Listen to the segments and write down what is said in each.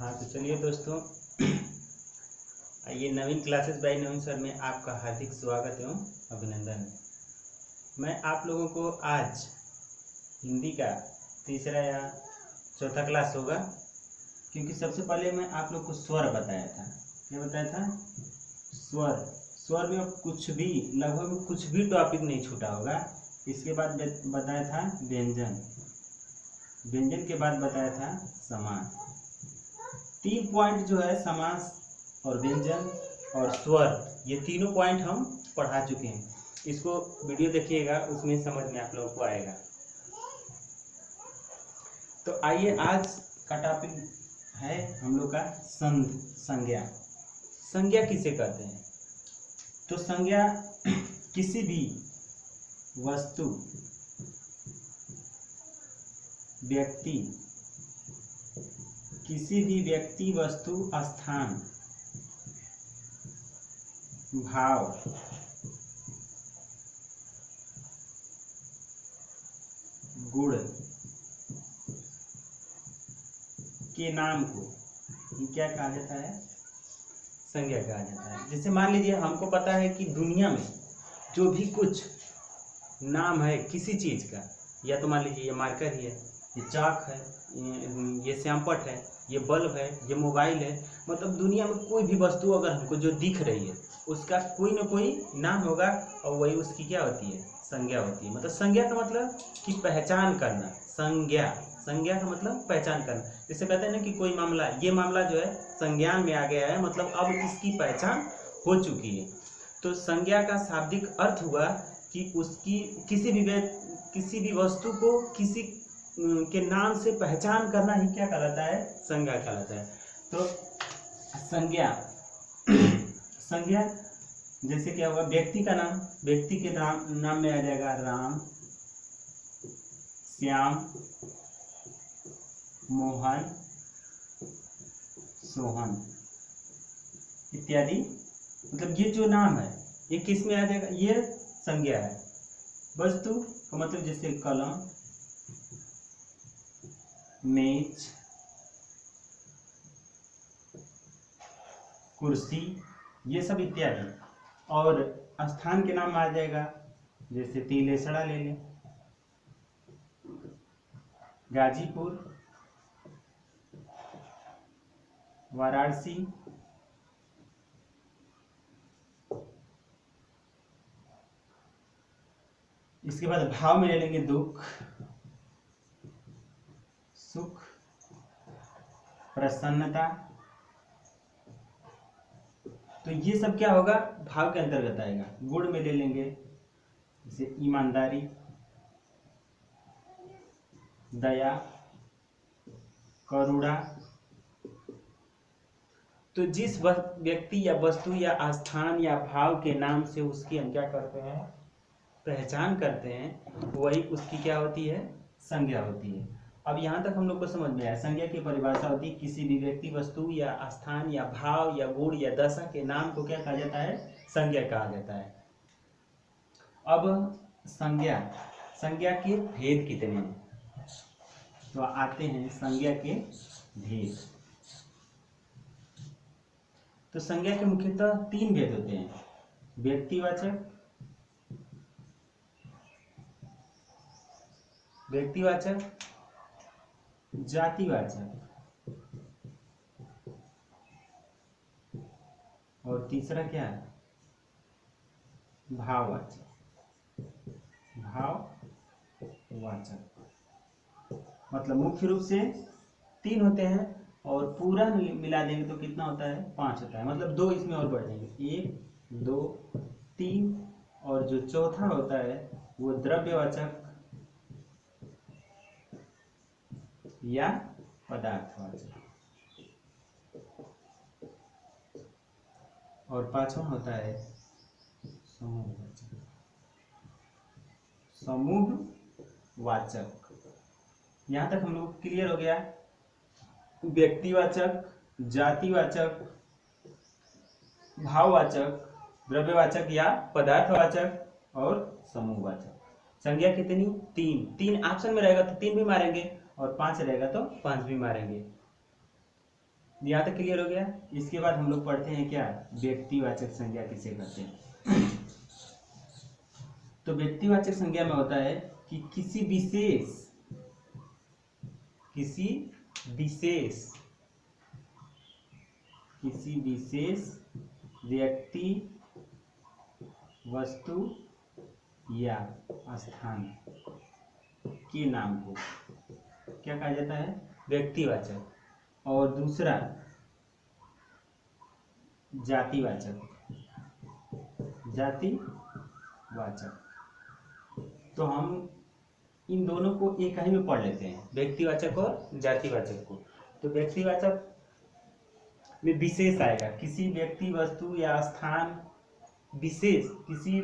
हाँ तो चलिए दोस्तों, ये नवीन क्लासेस बाय नवीन सर में आपका हार्दिक स्वागत एवं अभिनंदन। मैं आप लोगों को आज हिंदी का तीसरा या चौथा क्लास होगा, क्योंकि सबसे पहले मैं आप लोग को स्वर बताया था। क्या बताया था? स्वर। स्वर में कुछ भी, लगभग कुछ भी टॉपिक नहीं छूटा होगा। इसके बाद बताया था व्यंजन। व्यंजन के बाद बताया था समास। 3 पॉइंट जो है, समास और व्यंजन और स्वर, ये तीनों पॉइंट हम पढ़ा चुके हैं। इसको वीडियो देखिएगा, उसमें समझ में आप लोगों को आएगा। तो आइए, आज का टॉपिक है हम लोग का संज्ञा। संज्ञा किसे कहते हैं? तो संज्ञा किसी भी वस्तु, व्यक्ति, किसी भी व्यक्ति, वस्तु, स्थान, भाव, गुण के नाम को ये क्या कहा जाता है? संज्ञा कहा जाता है। जैसे मान लीजिए, हमको पता है कि दुनिया में जो भी कुछ नाम है किसी चीज का, या तो मान लीजिए ये मार्कर ही है, ये चाक है, ये श्यामपट्ट है, ये बल्ब है, ये मोबाइल है। मतलब दुनिया में कोई भी वस्तु अगर हमको जो दिख रही है, उसका कोई ना कोई नाम होगा, और वही उसकी क्या होती है? संज्ञा होती है। मतलब संज्ञा का मतलब कि पहचान करना। संज्ञा का मतलब पहचान करना। जैसे कहते हैं ना कि कोई मामला, ये मामला जो है संज्ञान में आ गया है, मतलब अब इसकी पहचान हो चुकी है। तो संज्ञा का शाब्दिक अर्थ हुआ कि उसकी किसी भी वस्तु को किसी के नाम से पहचान करना ही क्या कहलाता है? संज्ञा कहलाता है। तो संज्ञा जैसे क्या होगा? व्यक्ति का नाम, व्यक्ति के नाम में आ जाएगा राम, श्याम, मोहन, सोहन इत्यादि। मतलब ये जो नाम है, ये किस में आ जाएगा? ये संज्ञा है। वस्तु का मतलब जैसे कलम, मेज, कुर्सी, ये सब इत्यादि। और स्थान के नाम आ जाएगा, जैसे तिलेसड़ा ले लें, गाजीपुर, वाराणसी, इसके बाद भाव में ले लेंगे दुख, सुख, प्रसन्नता। तो ये सब क्या होगा? भाव के अंतर्गत आएगा। गुण में ले लेंगे जैसे ईमानदारी, दया, करुणा। तो जिस व्यक्ति या वस्तु या स्थान या भाव के नाम से उसकी हम क्या करते हैं? पहचान करते हैं, वही उसकी क्या होती है? संज्ञा होती है। अब यहाँ तक हम लोग को समझ में आया। संज्ञा की परिभाषा होती है किसी भी व्यक्ति, वस्तु या स्थान या भाव या गुण या दशा के नाम को क्या कहा जाता है? संज्ञा कहा जाता है। अब संज्ञा के भेद कितने हैं? तो आते हैं संज्ञा के भेद। तो संज्ञा के मुख्यतः 3 भेद होते हैं: व्यक्तिवाचक, जातिवाचक, और तीसरा क्या है? भाववाचक। मतलब मुख्य रूप से 3 होते हैं, और पूरा मिला देंगे तो कितना होता है? 5 होता है। मतलब 2 इसमें और बढ़ जाएंगे, 1, 2, 3, और जो चौथा होता है वो द्रव्यवाचक या पदार्थवाचक, और 5वां होता है समूहवाचक। यहां तक हम लोग क्लियर हो गया? व्यक्तिवाचक, जातिवाचक, भाववाचक, द्रव्यवाचक या पदार्थवाचक और समूहवाचक। संज्ञा कितनी? 3 ऑप्शन में रहेगा तो 3 भी मारेंगे, और 5 रहेगा तो 5 भी मारेंगे। यहाँ तक क्लियर हो गया। इसके बाद हम लोग पढ़ते हैं क्या, व्यक्तिवाचक संज्ञा किसे कहते हैं। तो व्यक्तिवाचक संज्ञा में होता है कि किसी विशेष व्यक्ति, वस्तु या स्थान के नाम को क्या कहा जाता है, व्यक्तिवाचक। और दूसरा जातिवाचक। तो हम इन दोनों को एक ही में पढ़ लेते हैं, व्यक्तिवाचक और जातिवाचक को। तो व्यक्तिवाचक में विशेष आएगा, किसी व्यक्ति, वस्तु या स्थान विशेष, किसी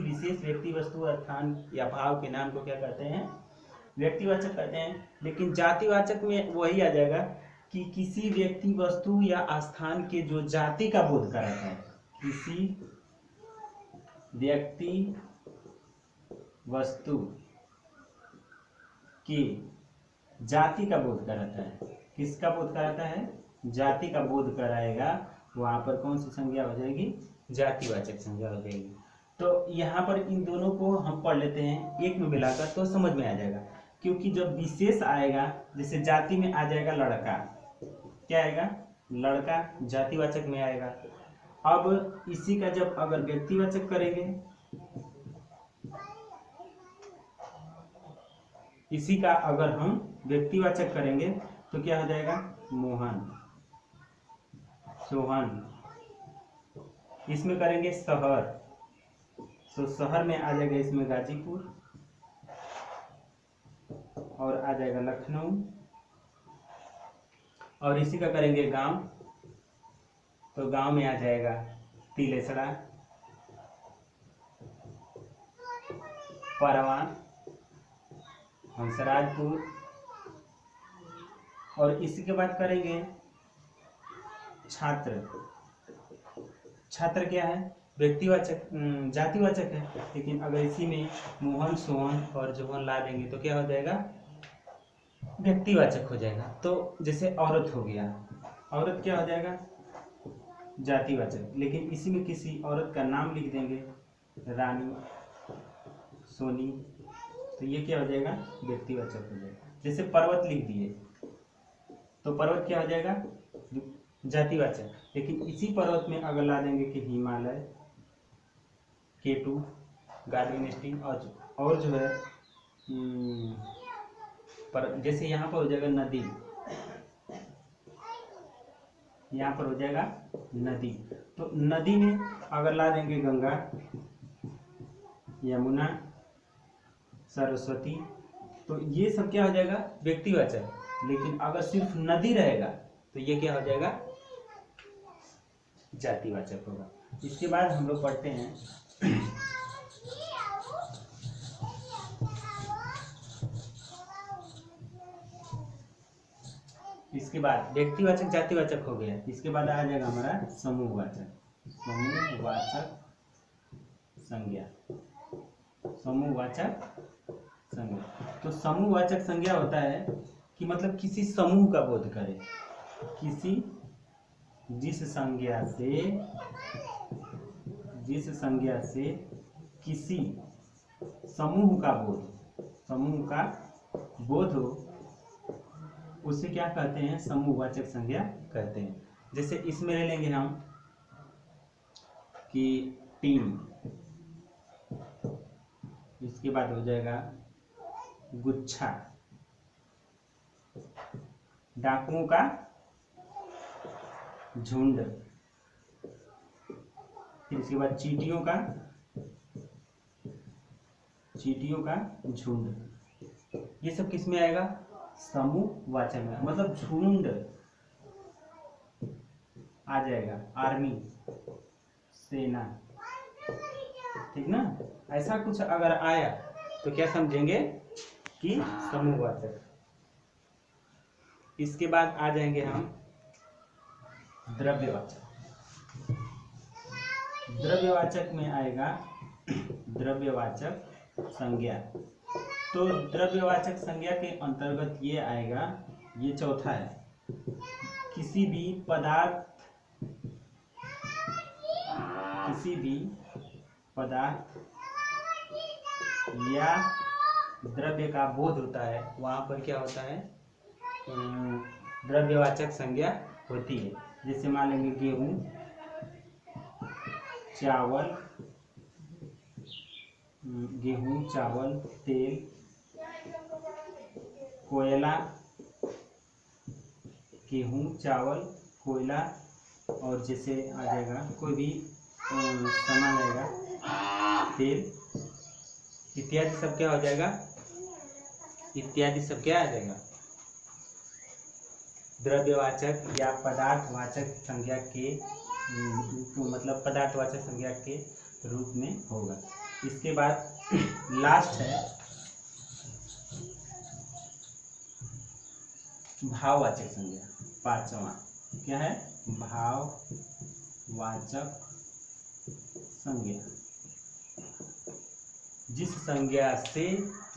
विशेष व्यक्ति, वस्तु, स्थान या भाव के नाम को क्या कहते हैं, व्यक्तिवाचक कहते हैं। लेकिन जातिवाचक में वही आ जाएगा कि किसी व्यक्ति, वस्तु या स्थान के जो जाति का बोध कराता है, किसी व्यक्ति, वस्तु की जाति का बोध कराता है। किसका बोध कराता है, जाति का बोध कराएगा। वहां पर कौन सी संज्ञा हो जाएगी, जातिवाचक संज्ञा हो जाएगी। तो यहाँ पर इन दोनों को हम पढ़ लेते हैं एक में मिलाकर, तो समझ में आ जाएगा। क्योंकि जब विशेष आएगा, जैसे जाति में आ जाएगा लड़का, क्या आएगा, लड़का जातिवाचक में आएगा। अब इसी का जब अगर व्यक्तिवाचक करेंगे, इसी का अगर हम व्यक्तिवाचक करेंगे तो क्या हो जाएगा, मोहन, सोहन। इसमें करेंगे शहर, तो शहर में आ जाएगा इसमें गाजीपुर, और आ जाएगा लखनऊ। और इसी का करेंगे गांव, तो गांव में आ जाएगा तिलेसरा, परवान, हंसराजपुर। और इसी के बाद करेंगे छात्र। छात्र क्या है, व्यक्तिवाचक, जातिवाचक है। लेकिन अगर इसी में मोहन, सोहन और जोहन ला देंगे तो क्या हो जाएगा, व्यक्तिवाचक हो जाएगा। तो जैसे औरत हो गया, औरत क्या हो जाएगा, जातिवाचक। लेकिन इसी में किसी औरत का नाम लिख देंगे, रानी, सोनी, तो ये क्या हो जाएगा, व्यक्तिवाचक हो जाएगा। जैसे पर्वत लिख दिए तो पर्वत क्या हो जाएगा, जातिवाचक। लेकिन इसी पर्वत में अगर ला देंगे कि हिमालय, केटू, गार्डन स्टीम, और जो है पर जैसे यहाँ पर हो जाएगा नदी, यहाँ पर हो जाएगा नदी। तो नदी में अगर ला देंगे गंगा, यमुना, सरस्वती, तो ये सब क्या हो जाएगा, व्यक्तिवाचक। लेकिन अगर सिर्फ नदी रहेगा तो ये क्या हो जाएगा, जातिवाचक होगा। इसके बाद हम लोग पढ़ते हैं इसके बाद व्यक्तिवाचक, जातिवाचक हो गया। इसके बाद आ जाएगा हमारा समूहवाचक, समूहवाचक संज्ञा, समूहवाचक संज्ञा। तो समूहवाचक संज्ञा होता है कि मतलब किसी समूह का बोध करे, जिस संज्ञा से किसी समूह का बोध हो, उसे क्या कहते हैं, समूहवाचक संज्ञा कहते हैं। जैसे इसमें ले लेंगे हम कि टीम, इसके बाद हो जाएगा गुच्छा, डाकुओं का झुंड, फिर इसके बाद चींटियों का झुंड। ये सब किस में आएगा, समूहवाचक में। मतलब झुंड आ जाएगा, आर्मी, सेना, ठीक ना। ऐसा कुछ अगर आया तो क्या समझेंगे कि समूहवाचक। इसके बाद आ जाएंगे हम द्रव्यवाचक। द्रव्यवाचक में आएगा द्रव्यवाचक संज्ञा। तो द्रव्यवाचक संज्ञा के अंतर्गत ये आएगा, ये चौथा है किसी भी पदार्थ या द्रव्य का बोध होता है, वहाँ पर क्या होता है, द्रव्यवाचक संज्ञा होती है। जैसे मान लेंगे गेहूं, चावल, तेल, कोयला, गेहूं, चावल, कोयला, और जैसे आ जाएगा कोई भी सामान आएगा, तेल इत्यादि सब क्या हो जाएगा, इत्यादि सब क्या आ जाएगा, द्रव्यवाचक या पदार्थवाचक संज्ञा के मतलब पदार्थवाचक संज्ञा के रूप में होगा। इसके बाद लास्ट है भाववाचक संज्ञा, पांचवा क्या है, भाववाचक संज्ञा। जिस संज्ञा से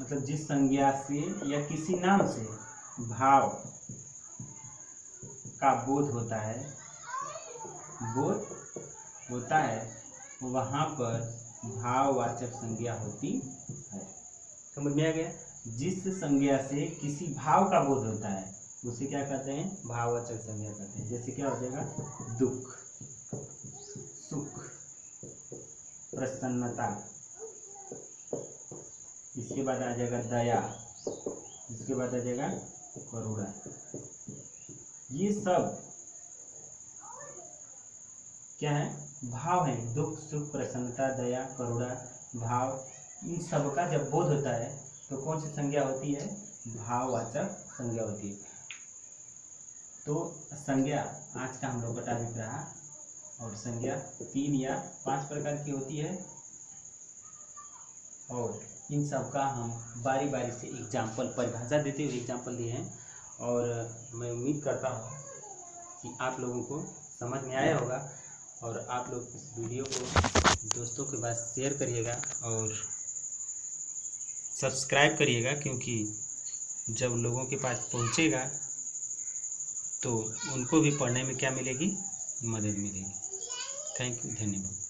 मतलब जिस संज्ञा से या किसी नाम से भाव का बोध होता है, वहाँ पर भाववाचक संज्ञा होती है। समझ में आ गया? जिस संज्ञा से किसी भाव का बोध होता है उसे क्या कहते हैं, भाववाचक संज्ञा कहते हैं। जैसे क्या हो जाएगा, दुख, सुख, प्रसन्नता, इसके बाद आ जाएगा दया, इसके बाद आ जाएगा करुणा। ये सब क्या है, भाव है। दुख, सुख, प्रसन्नता, दया, करुणा भाव, इन सब का जब बोध होता है तो कौन सी संज्ञा होती है, भाववाचक संज्ञा होती है। तो संज्ञा आज का हम लोग का टॉपिक रहा, और संज्ञा 3 या 5 प्रकार की होती है, और इन सब का हम बारी बारी से एग्जाम्पल, परिभाषा देते हुए एग्जाम्पल दिए हैं। और मैं उम्मीद करता हूँ कि आप लोगों को समझ में आया होगा, और आप लोग इस वीडियो को दोस्तों के पास शेयर करिएगा और सब्सक्राइब करिएगा, क्योंकि जब लोगों के पास पहुँचेगा तो उनको भी पढ़ने में क्या मिलेगी, मदद मिलेगी। थैंक यू, धन्यवाद।